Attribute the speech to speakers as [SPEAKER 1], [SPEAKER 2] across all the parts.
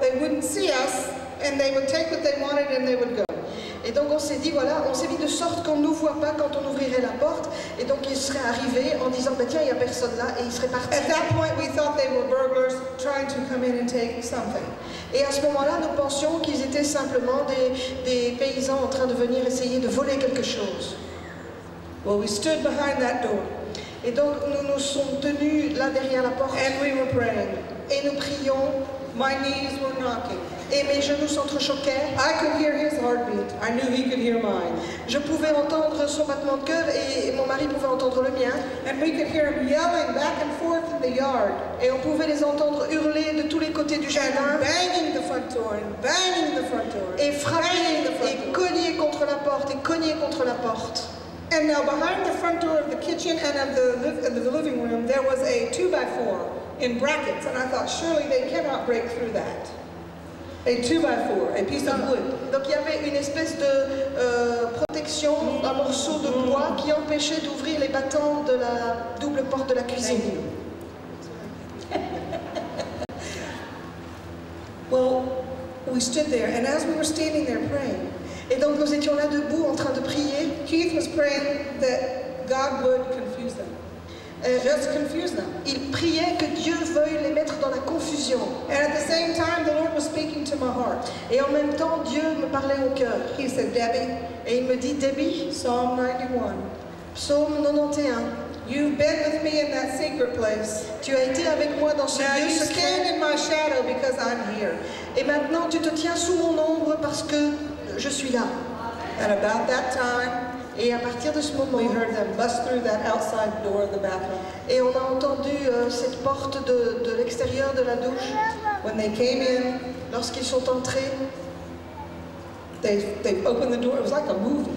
[SPEAKER 1] they wouldn't see us, and they would take what they wanted and they would go.
[SPEAKER 2] Et donc on s'est dit, voilà, on s'est mis de sorte qu'on ne nous voit pas quand on ouvrirait la porte. Et donc ils seraient arrivés en disant, bah, tiens, il n'y a personne là, et ils seraient partis.
[SPEAKER 1] At that point, we thought they were burglars trying to come in and take something.
[SPEAKER 2] Et à ce moment-là, nous pensions qu'ils étaient simplement des paysans en train de venir essayer de voler quelque chose.
[SPEAKER 1] Well, we stood behind that door.
[SPEAKER 2] Et donc nous nous sommes tenus là derrière la porte.
[SPEAKER 1] And we were praying.
[SPEAKER 2] Et nous prions.
[SPEAKER 1] My knees were knocking.
[SPEAKER 2] Et mes genoux s'entrechoquaient.
[SPEAKER 1] I could hear his heartbeat. I knew he could hear mine.
[SPEAKER 2] Je pouvais entendre son battement de cœur et mon mari pouvait entendre le mien.
[SPEAKER 1] And we could hear him yelling back and forth in the yard.
[SPEAKER 2] Et on pouvait les entendre hurler de tous les côtés du jardin.
[SPEAKER 1] And banging the front door and banging the front door.
[SPEAKER 2] Et frapper et cogner contre la porte et cogner contre la porte.
[SPEAKER 1] And now behind the front door of the kitchen and of the living room, there was a 2x4 in brackets. And I thought, surely they cannot break through that. A 2x4, a piece of wood.
[SPEAKER 2] Donc il y avait une espèce de protection, un morceau de bois qui empêchait d'ouvrir les battants de la double porte de la cuisine.
[SPEAKER 1] Well, we stood there, and as we were standing there praying,
[SPEAKER 2] et donc nous étions là debout en train de prier.
[SPEAKER 1] Keith was praying that God would confuse them. Just confuse them.
[SPEAKER 2] Il priait que Dieu veuille les mettre dans la confusion.
[SPEAKER 1] And at the same time, the Lord was speaking to my heart.
[SPEAKER 2] Et en même temps, Dieu me parlait au cœur.
[SPEAKER 1] He said, Debbie,
[SPEAKER 2] et il me dit, Debbie,
[SPEAKER 1] Psalm 91.
[SPEAKER 2] Psaume 91.
[SPEAKER 1] You've been with me in that secret place.
[SPEAKER 2] Tu as été avec moi dans ce lieu secret.
[SPEAKER 1] Stand in my shadow because I'm here.
[SPEAKER 2] Et maintenant, tu te tiens sous mon ombre parce que je suis là.
[SPEAKER 1] And about that time,
[SPEAKER 2] et à partir de ce moment,
[SPEAKER 1] we heard them bust through that outside door of the bathroom.
[SPEAKER 2] Et on a entendu cette porte de l'extérieur de la douche.
[SPEAKER 1] When they came in,
[SPEAKER 2] lorsqu'ils sont entrés,
[SPEAKER 1] they opened the door. It was like a movie.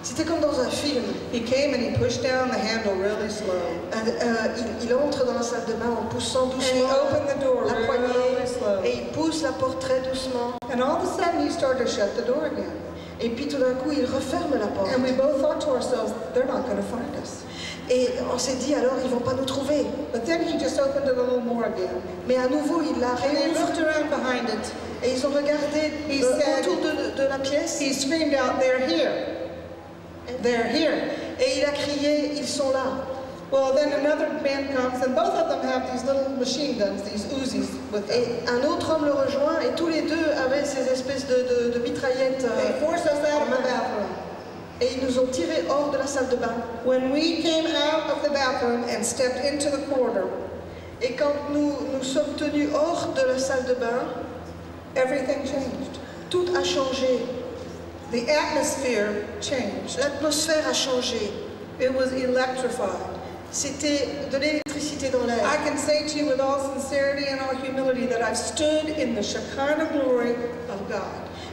[SPEAKER 2] C'était comme dans un film.
[SPEAKER 1] He came and he pushed down the handle really slow.
[SPEAKER 2] Il entre dans la salle de bain en poussant doucement la poignée et il pousse la porte très doucement.
[SPEAKER 1] And all of a sudden he started to shut the door again.
[SPEAKER 2] Et puis tout d'un coup il referme la porte.
[SPEAKER 1] And we both thought to ourselves, they're not going to find us.
[SPEAKER 2] Et on s'est dit alors ils vont pas nous trouver.
[SPEAKER 1] But then he just opened it a little more again.
[SPEAKER 2] Mais à nouveau il l'a
[SPEAKER 1] réouvert. They looked around behind it.
[SPEAKER 2] Et ils ont regardé autour de la pièce.
[SPEAKER 1] He screamed out, they're here. They're here.
[SPEAKER 2] Et il a crié, ils sont là.
[SPEAKER 1] Well, then another man comes, and both of them have these little machine guns, these Uzis with them.
[SPEAKER 2] Et un autre homme le rejoint, et tous les deux avaient ces espèces de mitraillettes.
[SPEAKER 1] They forced us out of the bathroom.
[SPEAKER 2] Et ils nous ont tirés hors de la salle de bain.
[SPEAKER 1] When we came out of the bathroom and stepped into the corridor,
[SPEAKER 2] et quand nous sommes tenus hors de la salle de bain,
[SPEAKER 1] everything changed.
[SPEAKER 2] Tout a changé.
[SPEAKER 1] The atmosphere changed.
[SPEAKER 2] L'atmosphère a changé.
[SPEAKER 1] It was electrified.
[SPEAKER 2] C'était de l'électricité dans l'air.
[SPEAKER 1] I can say to you with all sincerity and all humility that I've stood in the Shekinah glory of God.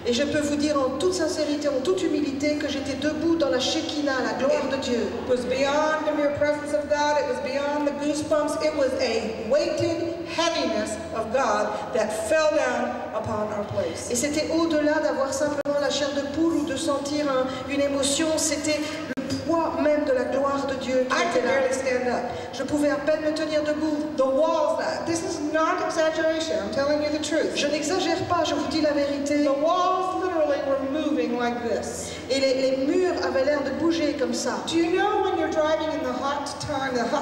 [SPEAKER 2] Et je peux vous dire en toute sincérité, en toute humilité, que j'étais debout dans la Shekinah, la gloire de Dieu.
[SPEAKER 1] It was beyond the mere presence of God. It was beyond the goosebumps. It was a weighted heaviness of God that fell down upon our place.
[SPEAKER 2] Et c'était au-delà d'avoir simplement la chair de poule ou de sentir une émotion. C'était le poids même de la gloire de Dieu qui était là.
[SPEAKER 1] Stand up.
[SPEAKER 2] Je pouvais à peine me tenir debout.
[SPEAKER 1] The walls. This is not exaggeration. I'm telling you the truth.
[SPEAKER 2] Je n'exagère pas. Je vous dis la vérité.
[SPEAKER 1] The walls literally were moving like this.
[SPEAKER 2] Et les murs avaient l'air de bouger comme ça.
[SPEAKER 1] Do you know when you're driving in the hot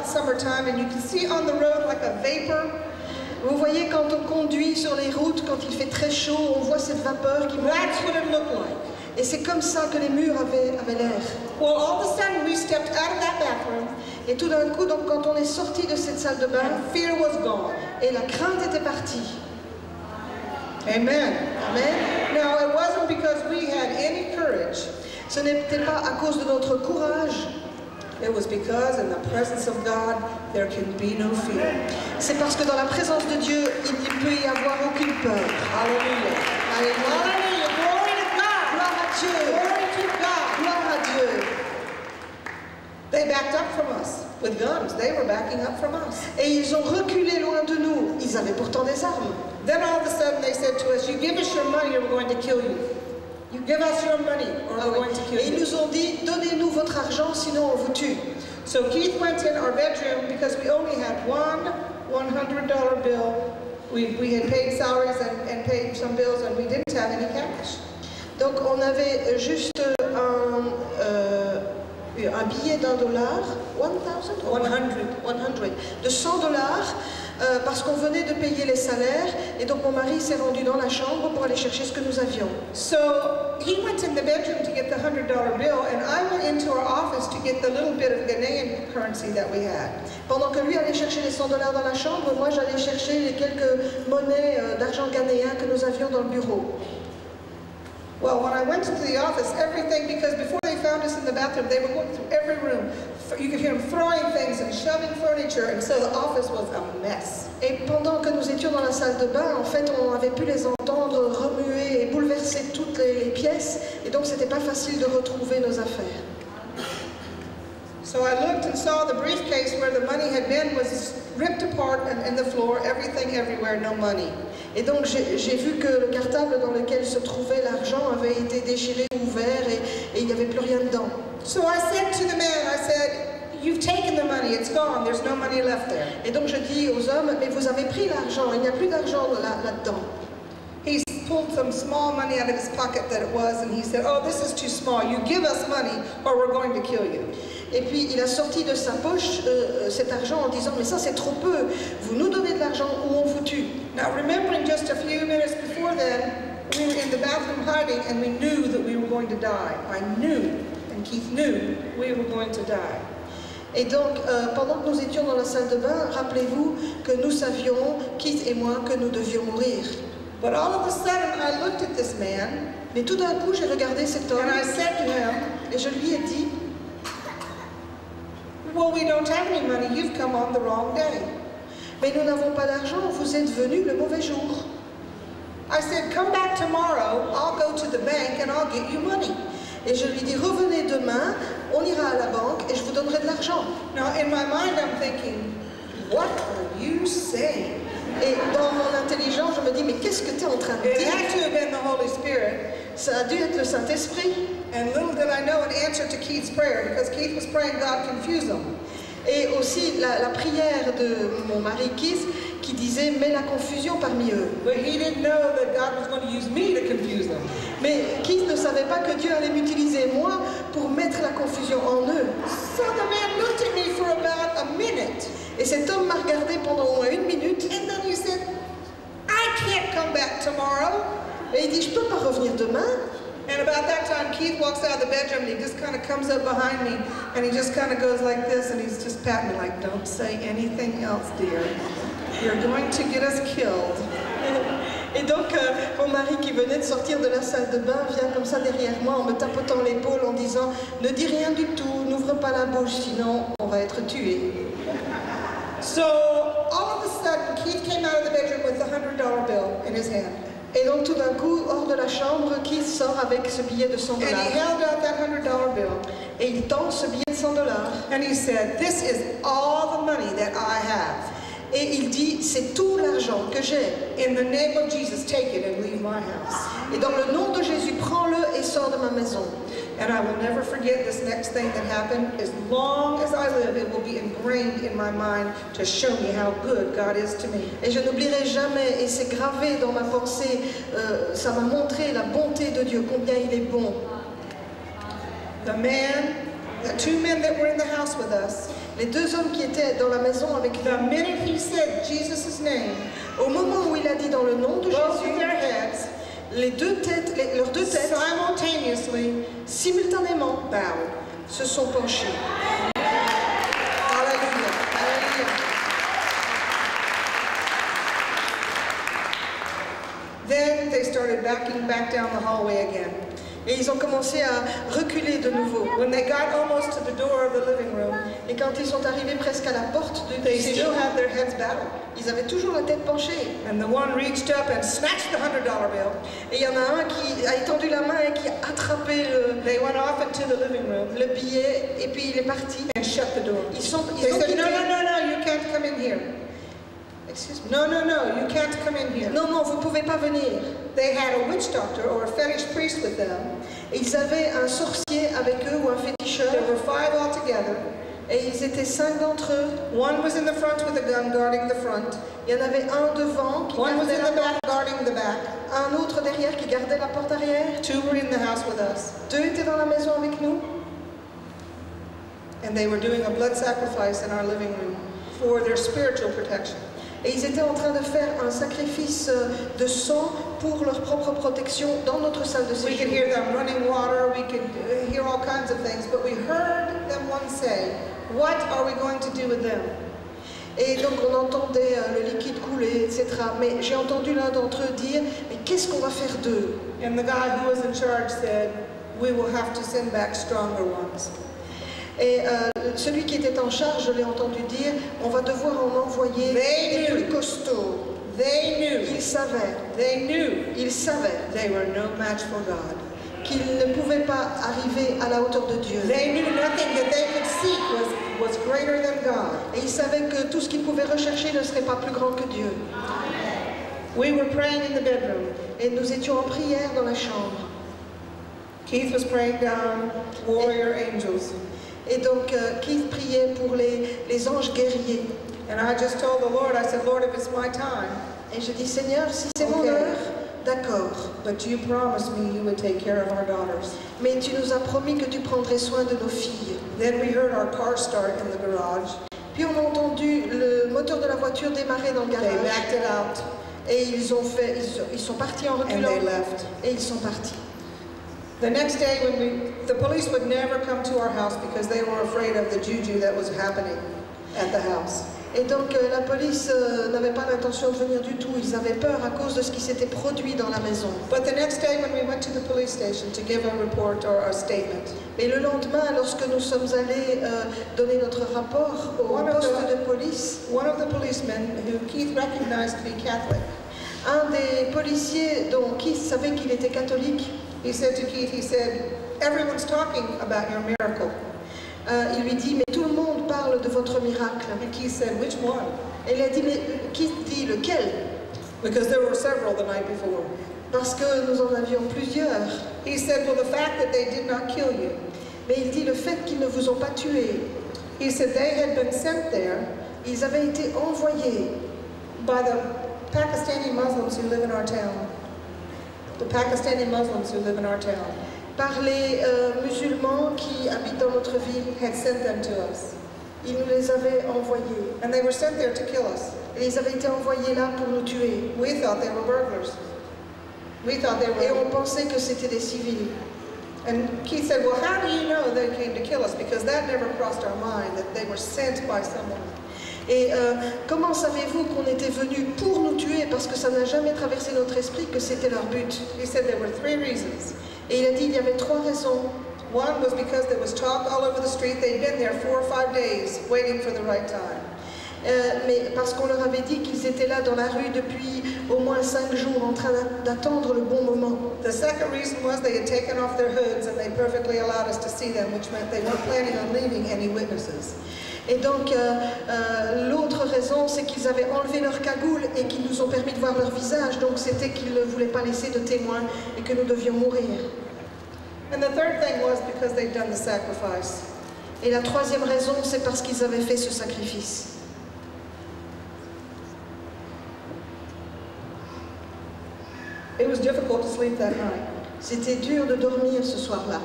[SPEAKER 1] summer time, and you can see on the road like a vapor?
[SPEAKER 2] Vous voyez quand on conduit sur les routes, quand il fait très chaud, on voit cette vapeur qui monte.
[SPEAKER 1] That's what it looked like.
[SPEAKER 2] Et c'est comme ça que les murs avaient l'air.
[SPEAKER 1] Well, all of a sudden we stepped out of that bathroom.
[SPEAKER 2] Et tout d'un coup, donc, quand on est sorti de cette salle de bain,
[SPEAKER 1] fear was gone.
[SPEAKER 2] Et la crainte était partie.
[SPEAKER 1] Amen.
[SPEAKER 2] Amen.
[SPEAKER 1] Now it wasn't because we had any courage.
[SPEAKER 2] Ce n'était pas à cause de notre courage.
[SPEAKER 1] It was because in the presence of God there can be no fear.
[SPEAKER 2] C'est parce que dans la présence de Dieu, il ne peut y avoir aucune peur.
[SPEAKER 1] Hallelujah. Hallelujah. Glory to God.
[SPEAKER 2] Gloire à Dieu.
[SPEAKER 1] Glory to God.
[SPEAKER 2] Gloire à Dieu.
[SPEAKER 1] They backed up from us with guns. They were backing up from us.
[SPEAKER 2] Et ils ont reculé loin de nous. Ils avaient pourtant des armes.
[SPEAKER 1] Then all of a sudden they said to us, "You give us your money or we're going to kill you. You give us your money or we're going to kill you."
[SPEAKER 2] Et ils nous ont dit, donnez-nous votre argent, sinon on vous tue.
[SPEAKER 1] So Keith went in our bedroom because we only had one $100 bill. We had paid salaries and paid some bills and we didn't have any cash.
[SPEAKER 2] Donc on avait juste un billet d'$1, 100 de $100 parce qu'on venait de payer les salaires et donc mon mari s'est rendu dans la chambre pour aller chercher ce que nous avions.
[SPEAKER 1] So he went in the bedroom to get the $100 bill and I went into our office to get the little bit of Ghanaian currency that we had.
[SPEAKER 2] Pendant que lui allait chercher les $100 dans la chambre, moi j'allais chercher les quelques monnaies d'argent ghanéen que nous avions dans le bureau.
[SPEAKER 1] Well, when I went into the office, everything, because before they found us in the bathroom, they were going through every room. You could hear them throwing things and shoving furniture, and so the office was a mess.
[SPEAKER 2] Et pendant que nous étions dans la salle de bain, en fait, on avait pu les entendre remuer et bouleverser toutes les pièces, et donc c'était pas facile de retrouver nos affaires.
[SPEAKER 1] So I looked and saw the briefcase where the money had been was ripped apart and in the floor, everything everywhere, no money.
[SPEAKER 2] Et donc j'ai vu que le cartable dans lequel se trouvait l'argent avait été déchiré, ouvert et il n'y avait plus rien dedans.
[SPEAKER 1] So I said to the man, I said, "You've taken the money, it's gone, there's no money left there."
[SPEAKER 2] Et donc je dis aux hommes, mais vous avez pris l'argent, il n'y a plus d'argent là-dedans.
[SPEAKER 1] He pulled some small money out of his pocket that it was and he said, "Oh, this is too small, you give us money or we're going to kill you."
[SPEAKER 2] Et puis il a sorti de sa poche cet argent en disant, mais ça c'est trop peu, vous nous donnez de l'argent ou on vous tue.
[SPEAKER 1] Now remembering just a few minutes before then, we were in the bathroom hiding and we knew that we were going to die. I knew, and Keith knew, we were going to die.
[SPEAKER 2] Et donc, pendant que nous étions dans la salle de bain, rappelez-vous que nous savions, Keith et moi, que nous devions mourir.
[SPEAKER 1] But all of a sudden I looked at this man,
[SPEAKER 2] mais tout d'un coup j'ai regardé cet homme
[SPEAKER 1] and I said to him,
[SPEAKER 2] et je lui ai dit,
[SPEAKER 1] "Well, we don't have any money, you've come on the wrong day."
[SPEAKER 2] Mais nous n'avons pas d'argent, vous êtes venu le mauvais jour.
[SPEAKER 1] I said, "Come back tomorrow, I'll go to the bank and I'll get you money."
[SPEAKER 2] Et je lui dis, revenez demain, on ira à la banque et je vous donnerai de l'argent.
[SPEAKER 1] Now in my mind I'm thinking, what are you saying?
[SPEAKER 2] Et dans mon intelligence, je me dis, mais qu'est-ce que tu es en train de
[SPEAKER 1] It
[SPEAKER 2] dire?
[SPEAKER 1] had to have been the Holy Spirit.
[SPEAKER 2] Ça a dû être le Saint-Esprit.
[SPEAKER 1] And little did I know an answer to Keith's prayer, because Keith was praying God confuse them.
[SPEAKER 2] Et aussi la prière de mon mari Keith qui disait, mets la confusion parmi eux.
[SPEAKER 1] But he didn't know that God was going to use me to confuse them.
[SPEAKER 2] Mais Keith ne savait pas que Dieu allait m'utiliser moi pour mettre la confusion en eux.
[SPEAKER 1] So the man looked at me for about a minute.
[SPEAKER 2] Et cet homme m'a regardé pendant au moins 1 minute.
[SPEAKER 1] And then he said, "I can't come back tomorrow."
[SPEAKER 2] Et il dit, je peux pas revenir demain.
[SPEAKER 1] And about that time, Keith walks out of the bedroom and he just kind of comes up behind me and he just kind of goes like this and he's just patting me like, "Don't say anything else, dear. You're going to get us killed."
[SPEAKER 2] Et donc, mon mari qui venait de sortir de la salle de bain vient comme ça derrière moi en me tapotant l'épaule en disant, ne dis rien du tout, n'ouvre pas la bouche, sinon on va être tués.
[SPEAKER 1] So all of a sudden, Keith came out of the bedroom with the $100 bill in his hand.
[SPEAKER 2] Et donc tout d'un coup, hors de la chambre, Keith sort avec ce billet de $100.
[SPEAKER 1] And he held out that $100 bill.
[SPEAKER 2] Et il tend ce billet de $100.
[SPEAKER 1] And he said, "This is all the money that I have.
[SPEAKER 2] Et il dit, c'est tout l'argent que j'ai.
[SPEAKER 1] In the name of Jesus, take it and leave my house."
[SPEAKER 2] Et dans le nom de Jésus, prends-le et sors de ma maison.
[SPEAKER 1] And I will never forget this next thing that happened. As long as I live, it will be ingrained in my mind to show me how good God is to me.
[SPEAKER 2] Et je n'oublierai jamais, et c'est gravé dans ma pensée, ça m'a montré la bonté de Dieu, combien il est bon.
[SPEAKER 1] The two men that were in the house with us,
[SPEAKER 2] Les 2 hommes qui étaient dans la maison avec
[SPEAKER 1] the
[SPEAKER 2] nous,
[SPEAKER 1] minute he said Jesus' name,
[SPEAKER 2] au moment où il a dit dans le nom de
[SPEAKER 1] both of
[SPEAKER 2] Jésus,
[SPEAKER 1] their heads
[SPEAKER 2] leurs 2 têtes
[SPEAKER 1] simultaneously
[SPEAKER 2] simultanément
[SPEAKER 1] bowed.
[SPEAKER 2] se sont penchées.
[SPEAKER 1] Hallelujah.
[SPEAKER 2] Alléluia.
[SPEAKER 1] Then they started backing back down the hallway again.
[SPEAKER 2] Et ils ont commencé à reculer de nouveau.
[SPEAKER 1] When they got almost to the door of the living room,
[SPEAKER 2] Et quand ils sont arrivés presque à la porte de
[SPEAKER 1] they
[SPEAKER 2] ces
[SPEAKER 1] still
[SPEAKER 2] gens,
[SPEAKER 1] had their heads bowed.
[SPEAKER 2] ils avaient toujours la tête penchée.
[SPEAKER 1] And the one reached up and snatched the $100 bill.
[SPEAKER 2] Et il y en a un qui a étendu la main et qui a attrapé
[SPEAKER 1] They went off into the living room
[SPEAKER 2] le billet et puis il est parti.
[SPEAKER 1] and shut the door.
[SPEAKER 2] Ils
[SPEAKER 1] They
[SPEAKER 2] ont
[SPEAKER 1] said,
[SPEAKER 2] quitté.
[SPEAKER 1] no, you can't come in here.
[SPEAKER 2] Excuse me.
[SPEAKER 1] No, you can't come in here.
[SPEAKER 2] Non, non, vous ne pouvez pas venir.
[SPEAKER 1] They had a witch doctor or a fetish priest with them.
[SPEAKER 2] Et ils avaient un sorcier avec eux ou un féticheur.
[SPEAKER 1] There were 5 altogether.
[SPEAKER 2] Et ils étaient 5 d'entre eux.
[SPEAKER 1] One was in the front with a gun guarding the front.
[SPEAKER 2] Il y en avait un devant qui
[SPEAKER 1] One was
[SPEAKER 2] gardait
[SPEAKER 1] in
[SPEAKER 2] la
[SPEAKER 1] the back guarding the back.
[SPEAKER 2] un autre derrière qui gardait la porte arrière.
[SPEAKER 1] 2 were in the house with us.
[SPEAKER 2] 2 étaient dans la maison avec nous.
[SPEAKER 1] And they were doing a blood sacrifice in our living room for their spiritual protection.
[SPEAKER 2] Et ils étaient en train de faire un sacrifice de sang pour leur propre protection dans notre salle de
[SPEAKER 1] We could
[SPEAKER 2] séjour.
[SPEAKER 1] hear them running water, we could hear all kinds of things, but we heard them once say, what are we going to do with them?
[SPEAKER 2] Et donc on entendait le liquide couler, etc. Mais j'ai entendu l'un d'entre eux dire, mais qu'est-ce qu'on va faire d'eux?
[SPEAKER 1] And the guy who was in charge said, we will have to send back stronger ones.
[SPEAKER 2] Et celui qui était en charge, je l'ai entendu dire, on va devoir en envoyer des plus costauds.
[SPEAKER 1] They knew,
[SPEAKER 2] Ils savaient
[SPEAKER 1] they were no match for God.
[SPEAKER 2] qu'ils ne pouvaient pas arriver à la hauteur de Dieu.
[SPEAKER 1] They knew nothing that they could seek was greater than God.
[SPEAKER 2] Et ils savaient que tout ce qu'ils pouvaient rechercher ne serait pas plus grand que Dieu.
[SPEAKER 1] We were praying in the bedroom.
[SPEAKER 2] Et nous étions en prière dans la chambre.
[SPEAKER 1] Keith was praying down warrior angels.
[SPEAKER 2] Et donc Keith priait pour les anges guerriers.
[SPEAKER 1] And I just told the Lord, I said, Lord, if it's my time,
[SPEAKER 2] Et je dis, Seigneur, si c'est mon
[SPEAKER 1] Ok.
[SPEAKER 2] heure, d'accord.
[SPEAKER 1] but you promised me you would take care of our daughters.
[SPEAKER 2] Mais tu nous as promis que tu prendrais soin de nos filles.
[SPEAKER 1] Then we heard our car start in the garage.
[SPEAKER 2] Puis on a entendu le moteur de la voiture démarrer dans le
[SPEAKER 1] They
[SPEAKER 2] garage.
[SPEAKER 1] backed it out
[SPEAKER 2] Et ils sont partis en
[SPEAKER 1] and
[SPEAKER 2] reculant.
[SPEAKER 1] they left.
[SPEAKER 2] Et ils sont partis.
[SPEAKER 1] The next day, the police would never come to our house because they were afraid of the juju that was happening at the house.
[SPEAKER 2] Et donc la police n'avait pas l'intention de venir du tout. Ils avaient peur à cause de ce qui s'était produit dans la maison.
[SPEAKER 1] But the next day, when we went to the police station to give a report or a statement,
[SPEAKER 2] Et le lendemain, lorsque nous sommes allés donner notre rapport au poste de police,
[SPEAKER 1] one of the policemen who Keith recognized to be Catholic,
[SPEAKER 2] un des policiers dont Keith savait qu'il était catholique,
[SPEAKER 1] he said to Keith, he said, everyone's talking about your miracle.
[SPEAKER 2] il lui dit, mais tout le monde parle de votre miracle.
[SPEAKER 1] And Keith said, which one?
[SPEAKER 2] Et il a dit, mais Keith dit, lequel?
[SPEAKER 1] Because there were several the night before.
[SPEAKER 2] Parce que nous en avions plusieurs.
[SPEAKER 1] He said, well, the fact that they did not kill you.
[SPEAKER 2] Mais il dit, le fait qu'ils ne vous ont pas tué,
[SPEAKER 1] He said they had been sent there
[SPEAKER 2] ils avaient été envoyés
[SPEAKER 1] by the Pakistani Muslims who live in our town. The Pakistani Muslims who live in our town
[SPEAKER 2] par les musulmans qui habitent dans notre ville.
[SPEAKER 1] had sent them to us.
[SPEAKER 2] Ils nous les avaient envoyés.
[SPEAKER 1] And they were sent there to kill us.
[SPEAKER 2] Et ils avaient été envoyés là pour nous tuer.
[SPEAKER 1] We thought they were burglars. We thought they
[SPEAKER 2] Et
[SPEAKER 1] were...
[SPEAKER 2] on pensait que c'était des civils.
[SPEAKER 1] And Keith said, well, how do you know they came to kill us? Because that never crossed our mind, that they were sent by someone.
[SPEAKER 2] Et comment savez-vous qu'on était venus pour nous tuer? Parce que ça n'a jamais traversé notre esprit que c'était leur but.
[SPEAKER 1] He said there were 3 reasons.
[SPEAKER 2] Et il a dit il y avait 3 raisons.
[SPEAKER 1] One was because there was talk all over the street. They'd been there 4 or 5 days waiting for the right time.
[SPEAKER 2] Mais parce qu'on leur avait dit qu'ils étaient là dans la rue depuis au moins 5 jours en train d'attendre le bon moment.
[SPEAKER 1] The second reason was they had taken off their hoods and they perfectly allowed us to see them, which meant they weren't planning on leaving any witnesses.
[SPEAKER 2] Et donc l'autre raison, c'est qu'ils avaient enlevé leur cagoule et qu'ils nous ont permis de voir leur visage. Donc c'était qu'ils ne voulaient pas laisser de témoins et que nous devions mourir.
[SPEAKER 1] And the third thing was because they'd done the sacrifice.
[SPEAKER 2] Et la troisième raison, c'est parce qu'ils avaient fait ce sacrifice.
[SPEAKER 1] It was difficult to sleep that night.
[SPEAKER 2] C'était dur de dormir ce soir-là.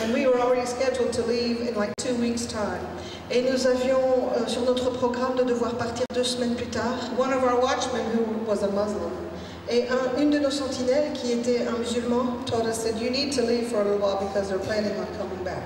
[SPEAKER 1] And we were already scheduled to leave in like 2 weeks' time.
[SPEAKER 2] Et nous avions sur notre programme de devoir partir 2 semaines plus tard.
[SPEAKER 1] One of our watchmen, who was a Muslim,
[SPEAKER 2] Et une de nos sentinelles, qui était un musulman,
[SPEAKER 1] told us that you need to leave for a little while because they're planning on coming back.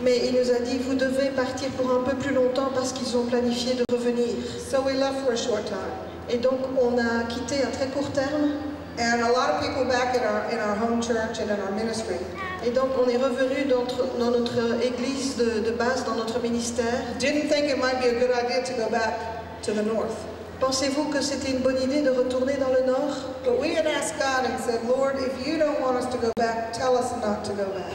[SPEAKER 2] mais il nous a dit, vous devez partir pour un peu plus longtemps parce qu'ils ont planifié de revenir.
[SPEAKER 1] So we left for a short time.
[SPEAKER 2] Et donc on a quitté à très court terme.
[SPEAKER 1] And a lot of people back in our home church and in our ministry
[SPEAKER 2] Et donc on est revenu dans notre église de base, dans notre ministère.
[SPEAKER 1] didn't think it might be a good idea to go back to the north.
[SPEAKER 2] Pensez-vous que c'était une bonne idée de retourner dans le nord?
[SPEAKER 1] But we had asked God and said, Lord, if you don't want us to go back, tell us not to go back.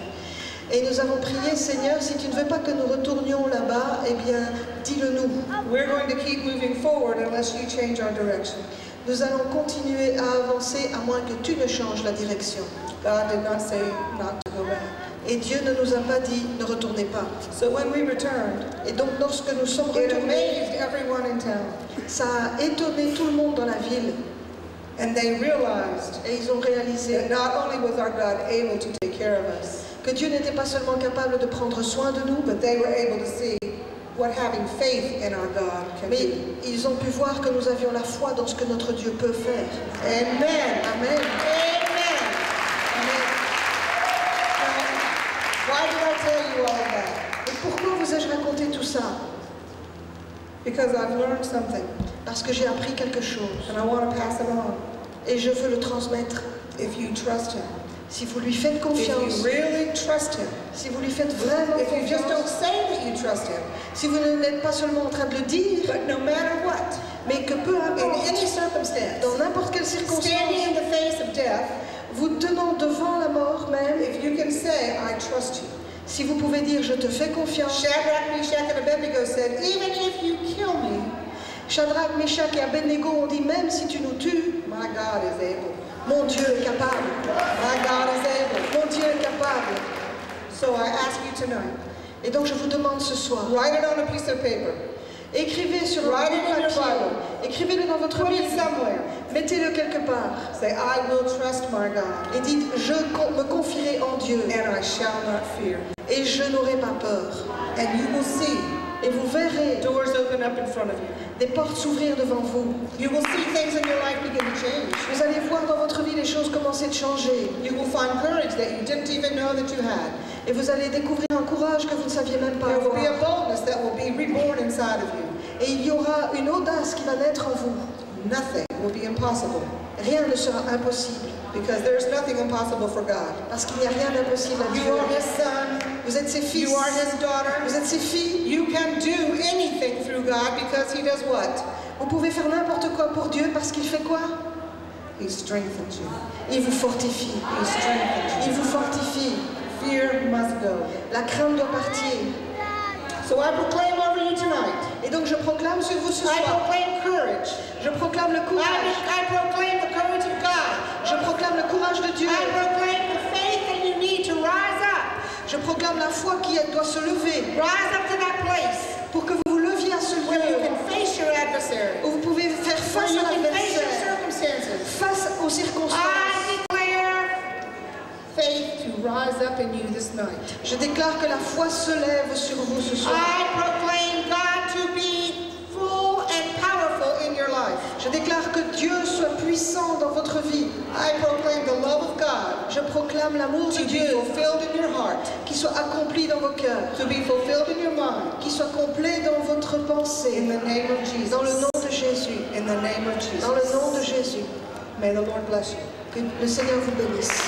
[SPEAKER 2] Et nous avons prié, Seigneur, si tu ne veux pas que nous retournions là-bas, eh bien, dis-le nous.
[SPEAKER 1] We're going to keep moving forward unless you change our direction.
[SPEAKER 2] Nous allons continuer à avancer à moins que tu ne changes la direction.
[SPEAKER 1] God did not say not to go back.
[SPEAKER 2] Et Dieu ne nous a pas dit, ne retournez pas.
[SPEAKER 1] So when we returned,
[SPEAKER 2] Et donc lorsque nous sommes
[SPEAKER 1] it
[SPEAKER 2] retournés,
[SPEAKER 1] amazed everyone in town.
[SPEAKER 2] ça a étonné tout le monde dans la ville.
[SPEAKER 1] And they realized
[SPEAKER 2] Et ils ont réalisé
[SPEAKER 1] that not only was our God able to take care of us,
[SPEAKER 2] que Dieu n'était pas seulement capable de prendre soin de nous,
[SPEAKER 1] but they were able to see what having faith in our God can
[SPEAKER 2] mais
[SPEAKER 1] do.
[SPEAKER 2] ils ont pu voir que nous avions la foi dans ce que notre Dieu peut faire.
[SPEAKER 1] Amen.
[SPEAKER 2] Amen.
[SPEAKER 1] Amen. Amen. Why did I tell you all of that?
[SPEAKER 2] Et pourquoi vous ai-je raconté tout ça?
[SPEAKER 1] Because I've learned something,
[SPEAKER 2] Parce que j'ai appris quelque chose.
[SPEAKER 1] and I want to pass it on.
[SPEAKER 2] Et je veux le transmettre.
[SPEAKER 1] If you trust Him,
[SPEAKER 2] Si vous lui faites
[SPEAKER 1] if
[SPEAKER 2] confiance,
[SPEAKER 1] you really trust Him,
[SPEAKER 2] si vous lui faites vraiment
[SPEAKER 1] if you just don't
[SPEAKER 2] confiance,
[SPEAKER 1] say that you trust Him,
[SPEAKER 2] si vous n'êtes pas seulement en train de le dire,
[SPEAKER 1] but no matter what,
[SPEAKER 2] mais que peu
[SPEAKER 1] in
[SPEAKER 2] importe,
[SPEAKER 1] any circumstance,
[SPEAKER 2] dans n'importe quelle
[SPEAKER 1] standing
[SPEAKER 2] circonstance,
[SPEAKER 1] in the face of death,
[SPEAKER 2] vous tenant devant la mort même,
[SPEAKER 1] if you can say, I trust you.
[SPEAKER 2] si vous pouvez dire je te fais confiance,
[SPEAKER 1] Shadrach, Meshach, and Abednego said, even if you kill me,
[SPEAKER 2] Shadrach, Meshach et Abednego ont dit même si tu nous tues,
[SPEAKER 1] my God is able.
[SPEAKER 2] mon Dieu est capable.
[SPEAKER 1] My God is able.
[SPEAKER 2] Mon Dieu est capable.
[SPEAKER 1] So I ask you tonight,
[SPEAKER 2] Et donc je vous demande ce soir,
[SPEAKER 1] write it on a piece of paper.
[SPEAKER 2] écrivez sur un
[SPEAKER 1] Write
[SPEAKER 2] bout
[SPEAKER 1] it in
[SPEAKER 2] de
[SPEAKER 1] your
[SPEAKER 2] papier,
[SPEAKER 1] Bible.
[SPEAKER 2] écrivez-le dans votre
[SPEAKER 1] Put it
[SPEAKER 2] Bible,
[SPEAKER 1] somewhere.
[SPEAKER 2] mettez-le quelque part
[SPEAKER 1] Say, I will trust my God,
[SPEAKER 2] et dites je me confierai en Dieu
[SPEAKER 1] and I shall not fear.
[SPEAKER 2] et je n'aurai pas peur.
[SPEAKER 1] And you will see
[SPEAKER 2] Et vous verrez
[SPEAKER 1] doors open up in front of you.
[SPEAKER 2] des portes s'ouvrir devant vous.
[SPEAKER 1] You will see things in your life begin to change.
[SPEAKER 2] Vous allez voir dans votre vie les choses commencer de changer.
[SPEAKER 1] You will find courage that you didn't even know that you had.
[SPEAKER 2] Et vous allez découvrir un courage que vous ne saviez même pas
[SPEAKER 1] There will be a
[SPEAKER 2] avoir.
[SPEAKER 1] boldness that will be reborn inside of you.
[SPEAKER 2] Et il y aura une audace qui va naître en vous.
[SPEAKER 1] Nothing will be impossible,
[SPEAKER 2] Rien ne sera impossible.
[SPEAKER 1] because there is nothing impossible for God.
[SPEAKER 2] Parce qu'il n'y a rien d'impossible à
[SPEAKER 1] You
[SPEAKER 2] Dieu.
[SPEAKER 1] are His son.
[SPEAKER 2] Vous êtes ses fils.
[SPEAKER 1] You are His daughter.
[SPEAKER 2] Vous êtes ses filles.
[SPEAKER 1] You can do anything through God because He does what?
[SPEAKER 2] Vous pouvez faire n'importe quoi pour Dieu parce qu'il fait quoi?
[SPEAKER 1] He strengthens you.
[SPEAKER 2] Il vous fortifie.
[SPEAKER 1] He strengthens
[SPEAKER 2] Il
[SPEAKER 1] you.
[SPEAKER 2] vous fortifie.
[SPEAKER 1] Fear must go.
[SPEAKER 2] La crainte doit partir.
[SPEAKER 1] So I proclaim over you tonight.
[SPEAKER 2] Et donc je proclame sur vous ce
[SPEAKER 1] I
[SPEAKER 2] soir.
[SPEAKER 1] proclaim courage.
[SPEAKER 2] Je proclame le courage.
[SPEAKER 1] I proclaim the courage of God.
[SPEAKER 2] Je proclame le courage de Dieu.
[SPEAKER 1] I proclaim the faith that you need to rise up.
[SPEAKER 2] Je proclame la foi qui doit se lever
[SPEAKER 1] Rise up to that place
[SPEAKER 2] pour que vous vous leviez à ce
[SPEAKER 1] where you
[SPEAKER 2] lieu
[SPEAKER 1] can face your adversary.
[SPEAKER 2] où vous pouvez faire
[SPEAKER 1] Where
[SPEAKER 2] face
[SPEAKER 1] you
[SPEAKER 2] à
[SPEAKER 1] can face your
[SPEAKER 2] l'adversaire,
[SPEAKER 1] circumstances.
[SPEAKER 2] face aux circonstances.
[SPEAKER 1] I declare faith to rise up in you this night.
[SPEAKER 2] Je déclare que la foi se lève sur vous ce soir.
[SPEAKER 1] I proclaim God to be full and powerful in your life.
[SPEAKER 2] Je déclare que Dieu soit puissant dans votre vie.
[SPEAKER 1] I proclaim the love of God
[SPEAKER 2] Je proclame l'amour de
[SPEAKER 1] to be
[SPEAKER 2] Dieu
[SPEAKER 1] fulfilled in your heart,
[SPEAKER 2] qui soit accompli dans vos cœurs,
[SPEAKER 1] to be fulfilled in your mind.
[SPEAKER 2] qui soit complet dans votre pensée.
[SPEAKER 1] In the name of Jesus.
[SPEAKER 2] Dans le nom de Jésus.
[SPEAKER 1] In the name of Jesus.
[SPEAKER 2] Dans le nom de Jésus.
[SPEAKER 1] May the Lord bless you.
[SPEAKER 2] Que le Seigneur vous bénisse.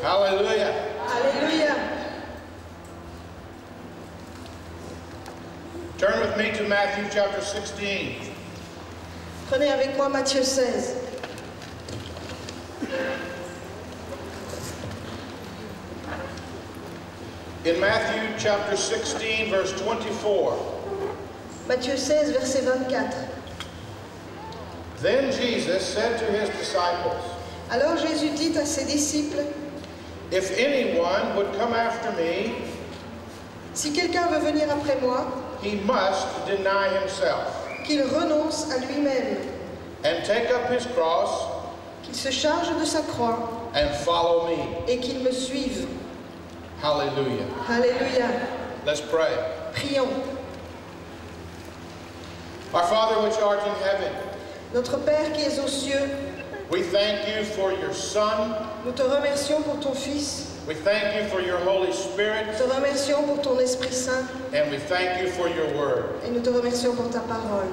[SPEAKER 3] Hallelujah.
[SPEAKER 2] Alléluia.
[SPEAKER 3] Turn with me to Matthew chapter 16.
[SPEAKER 2] Prenez avec moi Matthieu 16.
[SPEAKER 3] In Matthew chapter 16, verse 24,
[SPEAKER 2] Matthieu 16, verset 24.
[SPEAKER 3] then Jesus said to his disciples,
[SPEAKER 2] Alors Jésus dit à ses disciples,
[SPEAKER 3] if anyone would come after me,
[SPEAKER 2] si quelqu'un veut venir après moi,
[SPEAKER 3] he must deny himself
[SPEAKER 2] qu'il renonce à lui-même,
[SPEAKER 3] and take up his cross
[SPEAKER 2] qu'il se charge de sa croix
[SPEAKER 3] and follow me.
[SPEAKER 2] et qu'il me suive.
[SPEAKER 3] Hallelujah.
[SPEAKER 2] Alléluia.
[SPEAKER 3] Let's pray.
[SPEAKER 2] Prions.
[SPEAKER 3] Our Father which art in heaven,
[SPEAKER 2] Notre Père qui es aux cieux,
[SPEAKER 3] we thank you for your Son.
[SPEAKER 2] nous te remercions pour ton Fils,
[SPEAKER 3] We thank you for your Holy Spirit,
[SPEAKER 2] nous te remercions pour ton Esprit Saint
[SPEAKER 3] and we thank you for your word.
[SPEAKER 2] et nous te remercions pour ta parole.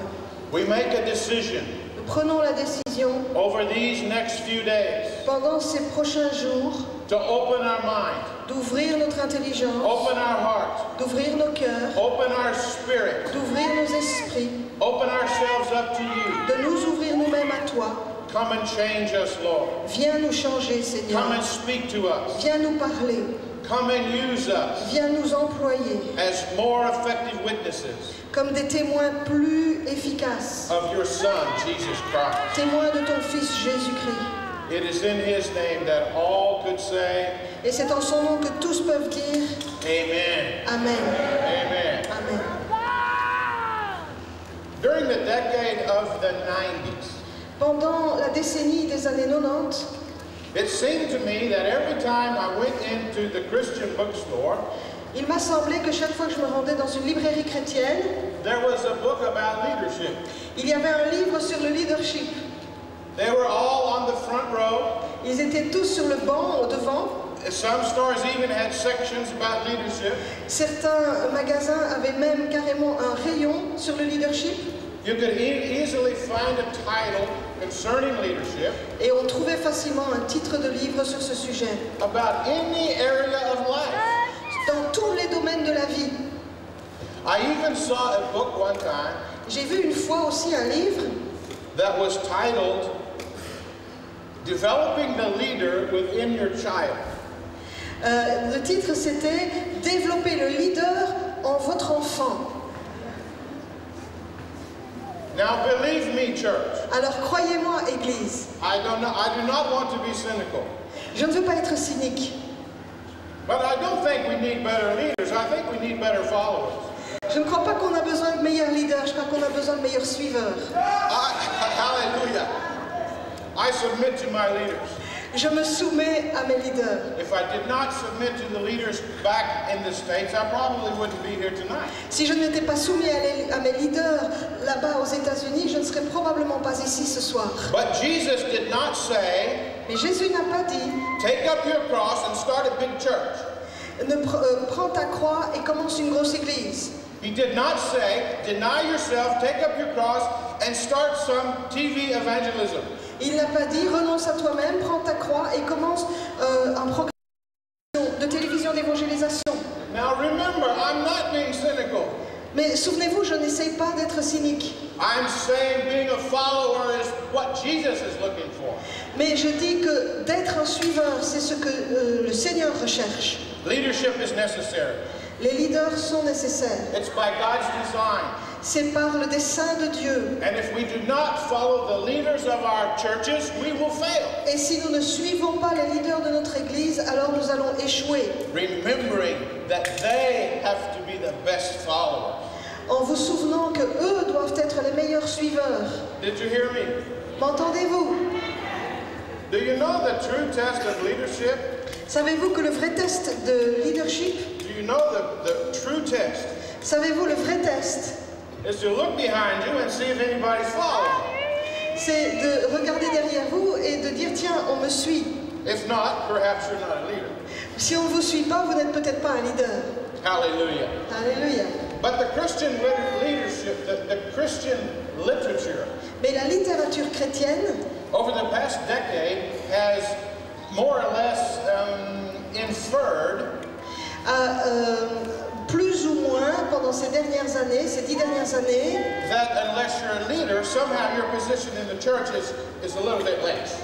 [SPEAKER 3] We make a decision
[SPEAKER 2] Nous prenons la décision
[SPEAKER 3] over these next few days
[SPEAKER 2] pendant ces prochains jours
[SPEAKER 3] to open our mind,
[SPEAKER 2] d'ouvrir notre intelligence,
[SPEAKER 3] open our heart,
[SPEAKER 2] d'ouvrir nos cœurs,
[SPEAKER 3] open our spirit,
[SPEAKER 2] d'ouvrir nos esprits,
[SPEAKER 3] open ourselves up to you.
[SPEAKER 2] de nous ouvrir nous-mêmes à toi.
[SPEAKER 3] Come and change us, Lord.
[SPEAKER 2] Viens nous changer,
[SPEAKER 3] Come
[SPEAKER 2] Seigneur.
[SPEAKER 3] and speak to us.
[SPEAKER 2] Viens nous parler.
[SPEAKER 3] Come and use us
[SPEAKER 2] Viens nous employer
[SPEAKER 3] as more effective witnesses
[SPEAKER 2] comme des témoins plus efficaces,
[SPEAKER 3] of your Son, Jesus Christ.
[SPEAKER 2] témoins de ton Fils Jésus-Christ.
[SPEAKER 3] It is in His name that all good could say,
[SPEAKER 2] Et c'est en son nom que tous peuvent dire
[SPEAKER 3] Amen.
[SPEAKER 2] Amen.
[SPEAKER 3] Amen.
[SPEAKER 2] Amen.
[SPEAKER 3] During the decade of the 90s,
[SPEAKER 2] Pendant la décennie des années 90,
[SPEAKER 3] it seemed to me that every time I went into the Christian bookstore,
[SPEAKER 2] il m'a semblé que chaque fois que je me rendais dans une librairie chrétienne,
[SPEAKER 3] there was a book about leadership.
[SPEAKER 2] il y avait un livre sur le leadership.
[SPEAKER 3] They were all on the front row.
[SPEAKER 2] Ils étaient tous sur le banc au devant.
[SPEAKER 3] Some stores even had sections about leadership.
[SPEAKER 2] Certains magasins avaient même carrément un rayon sur le leadership.
[SPEAKER 3] You could easily find a title concerning leadership
[SPEAKER 2] Et on trouvait facilement un titre de livre sur ce sujet.
[SPEAKER 3] about any area of life.
[SPEAKER 2] Dans tous les domaines de la vie.
[SPEAKER 3] I even saw a book one time
[SPEAKER 2] J'ai vu une fois aussi un livre
[SPEAKER 3] that was titled Developing the Leader Within Your Child.
[SPEAKER 2] Le titre c'était « Développer le leader en votre enfant ».
[SPEAKER 3] Now believe me, church,
[SPEAKER 2] Alors croyez-moi, Église,
[SPEAKER 3] I do not want to be cynical,
[SPEAKER 2] je ne veux pas être cynique.
[SPEAKER 3] but I don't think we need better leaders. I think we need better followers.
[SPEAKER 2] Je ne crois pas qu'on a besoin de meilleurs leaders, je crois qu'on a besoin de meilleurs suiveurs.
[SPEAKER 3] Hallelujah. I submit to my leaders.
[SPEAKER 2] Je me soumets à mes leaders.
[SPEAKER 3] If I did not submit to the leaders back in the States, I probably wouldn't be here tonight.
[SPEAKER 2] Si je n'étais pas soumis à mes leaders là-bas aux États-Unis, je ne serais probablement pas ici ce soir.
[SPEAKER 3] But Jesus did not say,
[SPEAKER 2] Mais Jésus n'a pas dit
[SPEAKER 3] take up your cross and start a big church.
[SPEAKER 2] Prends ta croix et commence une grosse église.
[SPEAKER 3] He did not say, deny yourself, take up your cross, and start some TV evangelism.
[SPEAKER 2] Il n'a pas dit renonce à toi-même, prends ta croix et commence un programme de télévision d'évangélisation.
[SPEAKER 3] Now remember, I'm not being cynical.
[SPEAKER 2] Mais souvenez-vous, je n'essaye pas d'être cynique.
[SPEAKER 3] I'm saying being a follower is what Jesus is looking for.
[SPEAKER 2] Mais je dis que d'être un suiveur, c'est ce que le Seigneur recherche.
[SPEAKER 3] Leadership is necessary.
[SPEAKER 2] Les leaders sont nécessaires.
[SPEAKER 3] It's by God's design.
[SPEAKER 2] C'est par le dessein de Dieu.
[SPEAKER 3] And if we do not follow the leaders of our churches, we will fail.
[SPEAKER 2] Et si nous ne suivons pas les leaders de notre Église, alors nous allons échouer.
[SPEAKER 3] Remembering that they have to be the best followers.
[SPEAKER 2] En vous souvenant que eux doivent être les meilleurs suiveurs.
[SPEAKER 3] Did you hear me?
[SPEAKER 2] M'entendez-vous?
[SPEAKER 3] Do you know the true test of leadership?
[SPEAKER 2] Savez-vous que le vrai test de leadership,
[SPEAKER 3] Do you know the true test
[SPEAKER 2] savez-vous le vrai test,
[SPEAKER 3] is to look behind you and see if anybody's following.
[SPEAKER 2] c'est de regarder derrière vous et de dire tiens, on me suit.
[SPEAKER 3] If not, perhaps you're not a leader.
[SPEAKER 2] Si on ne vous suit pas, vous n'êtes peut-être pas un leader.
[SPEAKER 3] Hallelujah.
[SPEAKER 2] Alléluia.
[SPEAKER 3] But the Christian leadership, the Christian literature,
[SPEAKER 2] Mais la littérature chrétienne,
[SPEAKER 3] over the past decade, has more or less inferred
[SPEAKER 2] a plus ou moins, pendant ces dernières années, ces 10 dernières années,
[SPEAKER 3] that unless you're a leader, somehow your position in the church is a little bit less.